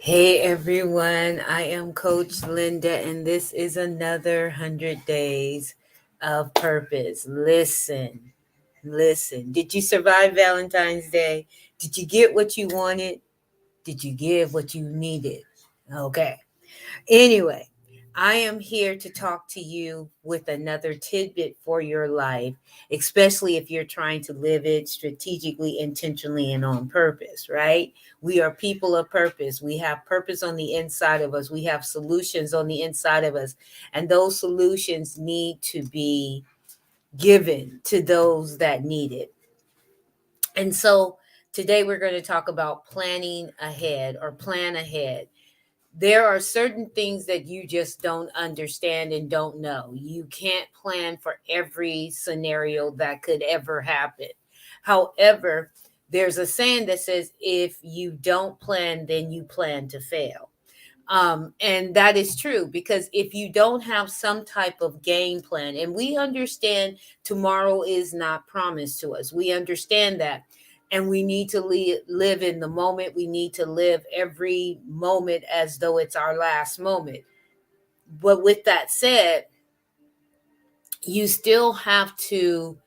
Hey everyone, I am Coach Linda, and this is another 100 days of purpose. Listen. Did you survive Valentine's Day? Did you get what you wanted? Did you give what you needed? Okay. Anyway, I am here to talk to you with another tidbit for your life, especially if you're trying to live it strategically, intentionally, and on purpose, right? We are people of purpose. We have purpose on the inside of us, we have solutions on the inside of us, and those solutions need to be given to those that need it. And so today we're going to talk about planning ahead or plan ahead. There are certain things that you just don't understand and don't know. You can't plan for every scenario that could ever happen. However, there's a saying that says, if you don't plan, then you plan to fail. And that is true, because if you don't have some type of game plan, and we understand tomorrow is not promised to us, we understand that. And we need to live in the moment. We need to live every moment as though it's our last moment. But with that said, you still have to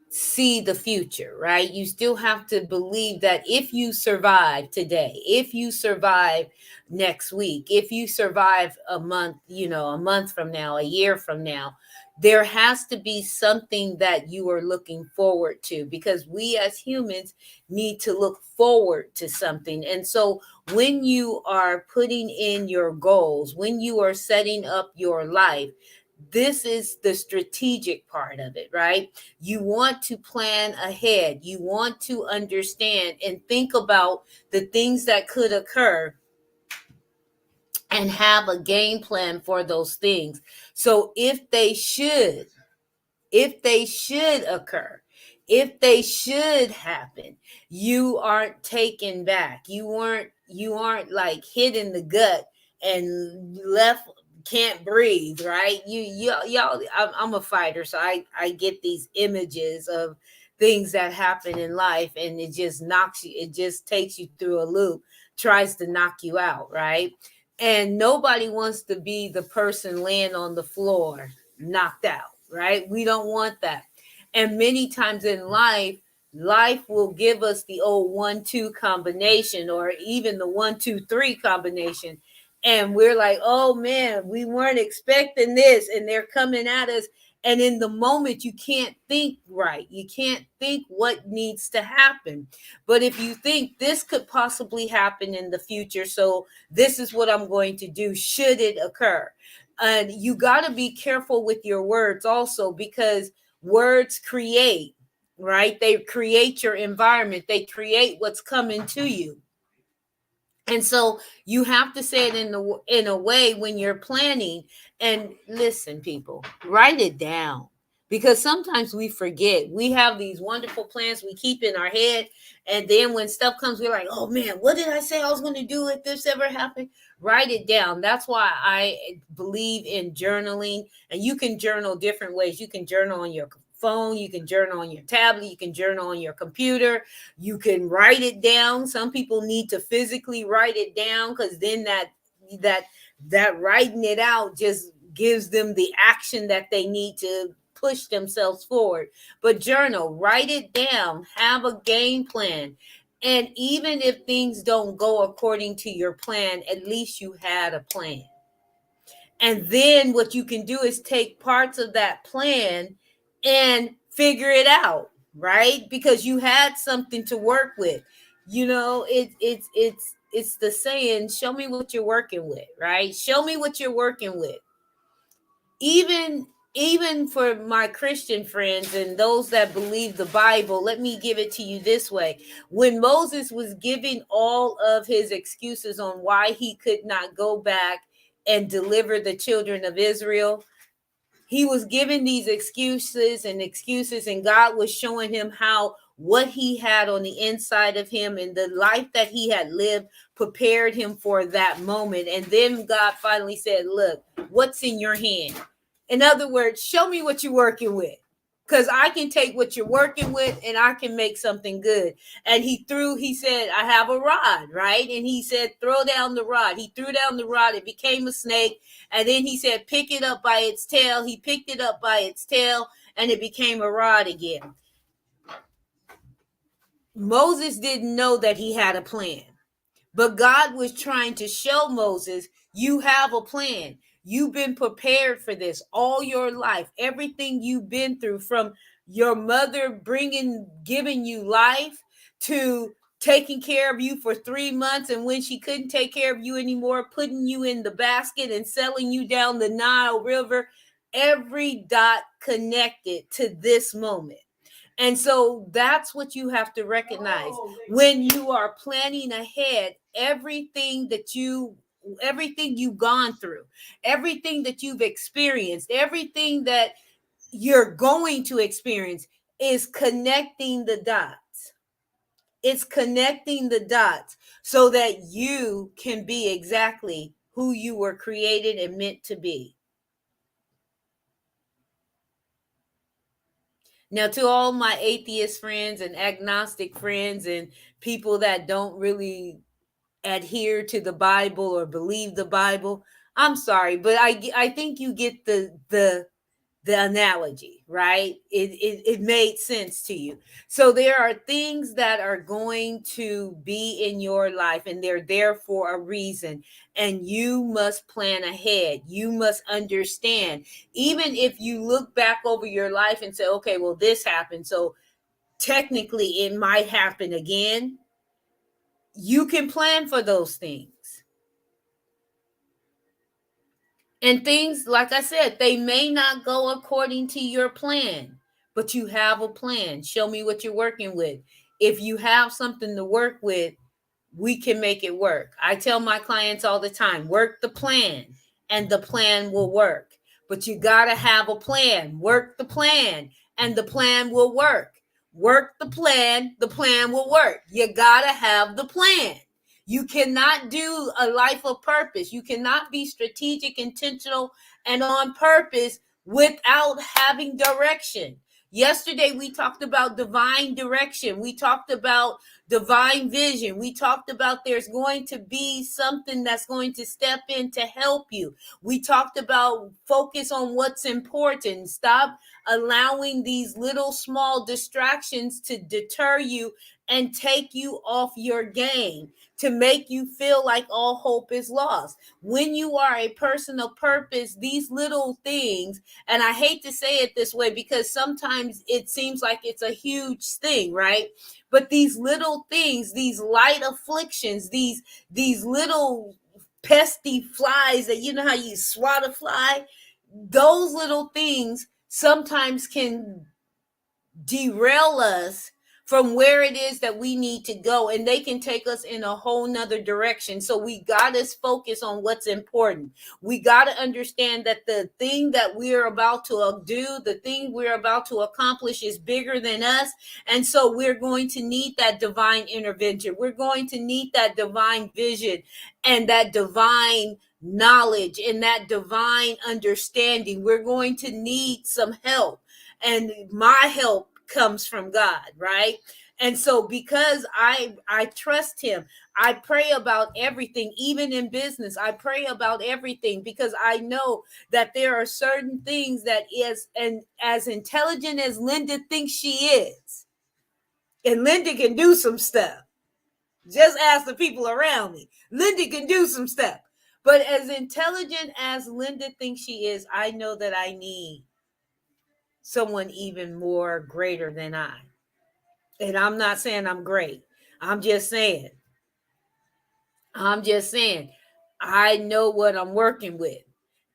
see the future, right? You still have to believe that if you survive today, if you survive next week, if you survive a month, a month from now, a year from now, there has to be something that you are looking forward to, because we as humans need to look forward to something. And so when you are putting in your goals, when you are setting up your life, this is the strategic part of it, right? You want to plan ahead. You want to understand and think about the things that could occur and have a game plan for those things. So if they should occur, if they should happen, you aren't taken back. You aren't like hit in the gut and left, can't breathe, right? Y'all, I'm a fighter, so I get these images of things that happen in life, and it just knocks you, it just takes you through a loop, tries to knock you out, right? And nobody wants to be the person laying on the floor knocked out, right? We don't want that. And many times in life will give us the old 1-2 combination, or even the 1-2-3 combination. And we're like, oh man, we weren't expecting this, and they're coming at us. And in the moment, you can't think right. You can't think what needs to happen. But if you think this could possibly happen in the future, so this is what I'm going to do should it occur. And you got to be careful with your words also, because words create, right? They create your environment, they create what's coming to you. And so you have to say it in a way when you're planning. And listen, people, write it down, because sometimes we forget. We have these wonderful plans we keep in our head, and then when stuff comes, we're like, oh man, what did I say I was going to do if this ever happened? Write it down. That's why I believe in journaling. And you can journal different ways. You can journal on your phone, you can journal on your tablet, you can journal on your computer, you can write it down. Some people need to physically write it down, because then that that writing it out just gives them the action that they need to push themselves forward. But journal, write it down, have a game plan. And even if things don't go according to your plan, at least you had a plan. And then what you can do is take parts of that plan and figure it out, right? Because you had something to work with. It's the saying, show me what you're working with, right? Show me what you're working with. Even for my Christian friends and those that believe the Bible, let me give it to you this way. When Moses was giving all of his excuses on why he could not go back and deliver the children of Israel, he was giving these excuses, and God was showing him how what he had on the inside of him and the life that he had lived prepared him for that moment. And then God finally said, look, what's in your hand? In other words, show me what you're working with. because I can take what you're working with and I can make something good. And he said, I have a rod, right? And he said, throw down the rod. He threw down the rod. It became a snake. And then he said, pick it up by its tail. He picked it up by its tail and it became a rod again. Moses didn't know that he had a plan, but God was trying to show Moses, you have a plan. You've been prepared for this all your life. Everything you've been through, from your mother giving you life, to taking care of you for 3 months, and when she couldn't take care of you anymore, putting you in the basket and selling you down the Nile River. Every dot connected to this moment. And so that's what you have to recognize when you are planning ahead. Everything you've gone through, everything that you've experienced, everything that you're going to experience is connecting the dots. It's connecting the dots so that you can be exactly who you were created and meant to be. Now, to all my atheist friends and agnostic friends and people that don't really adhere to the Bible or believe the Bible, I'm sorry, but I think you get the analogy, right? It made sense to you. So there are things that are going to be in your life and they're there for a reason, and you must plan ahead. You must understand, even if you look back over your life and say, okay, well, this happened, so technically it might happen again. You can plan for those things. And things, like I said, they may not go according to your plan, but you have a plan. Show me what you're working with. If you have something to work with, we can make it work. I tell my clients all the time, work the plan and the plan will work. But you got to have a plan. Work the plan and the plan will work. Work the plan will work. You got to have the plan. You cannot do a life of purpose. You cannot be strategic, intentional, and on purpose without having direction. Yesterday, we talked about divine direction. We talked about divine vision. We talked about there's going to be something that's going to step in to help you. We talked about focus on what's important. Stop allowing these little small distractions to deter you and take you off your game, to make you feel like all hope is lost. When you are a person of purpose, these little things, and I hate to say it this way because sometimes it seems like it's a huge thing, right? But these little things, these light afflictions, these little pesky flies that, you know how you swat a fly, those little things sometimes can derail us from where it is that we need to go, and they can take us in a whole nother direction. So we got to focus on what's important. We got to understand that the thing that we're about to do, the thing we're about to accomplish is bigger than us. And so we're going to need that divine intervention. We're going to need that divine vision and that divine knowledge and that divine understanding. We're going to need some help, and my help comes from God, right? And so because I trust him, I pray about everything. Even in business, I pray about everything because I know that there are certain things that is, and as intelligent as Linda thinks she is, and Linda can do some stuff. Just ask the people around me. Linda can do some stuff. But as intelligent as Linda thinks she is, I know that I need someone even more greater than I. And I'm not saying I'm great. I'm just saying I know what I'm working with.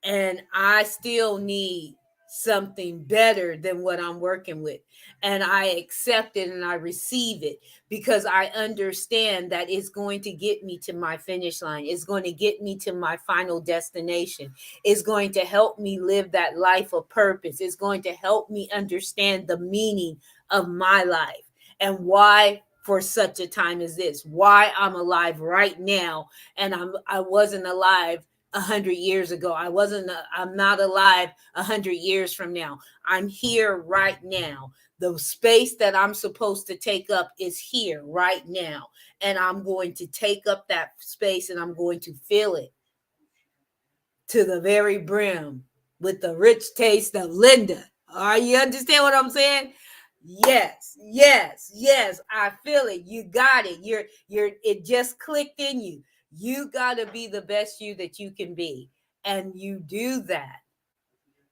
And I still need something better than what I'm working with. And I accept it and I receive it because I understand that it's going to get me to my finish line. It's going to get me to my final destination. It's going to help me live that life of purpose. It's going to help me understand the meaning of my life and why for such a time as this, why I'm alive right now. And I wasn't alive 100 years ago. I'm not alive 100 years from now. I'm here right now. The space that I'm supposed to take up is here right now. And I'm going to take up that space and I'm going to fill it to the very brim with the rich taste of Linda. Are you understand what I'm saying? Yes, yes, yes. I feel it. You got it. It just clicked in you. You got to be the best you that you can be. And you do that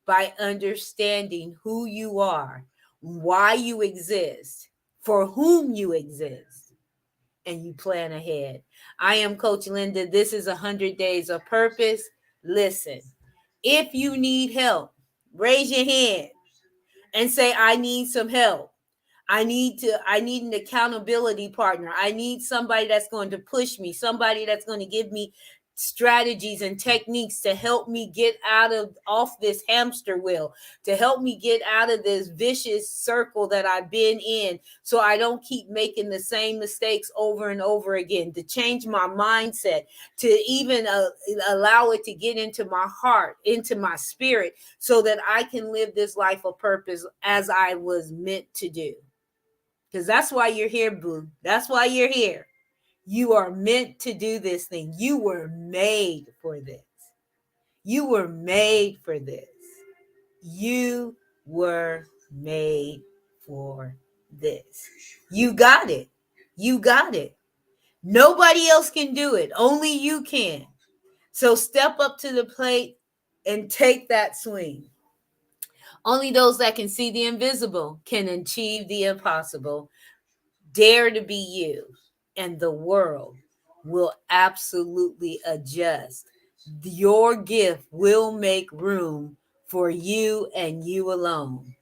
by understanding who you are, why you exist, for whom you exist, and you plan ahead. I am Coach Linda. This is 100 Days of Purpose. Listen, if you need help, raise your hand and say, I need some help. I need an accountability partner. I need somebody that's going to push me, somebody that's going to give me strategies and techniques to help me get off this hamster wheel, to help me get out of this vicious circle that I've been in, so I don't keep making the same mistakes over and over again, to change my mindset, to even allow it to get into my heart, into my spirit, so that I can live this life of purpose as I was meant to do. Because that's why you're here, boo. That's why you're here. You are meant to do this thing. You were made for this. You were made for this. You were made for this. You got it. You got it. Nobody else can do it. Only you can. So step up to the plate and take that swing. Only those that can see the invisible can achieve the impossible. Dare to be you, and the world will absolutely adjust. Your gift will make room for you and you alone.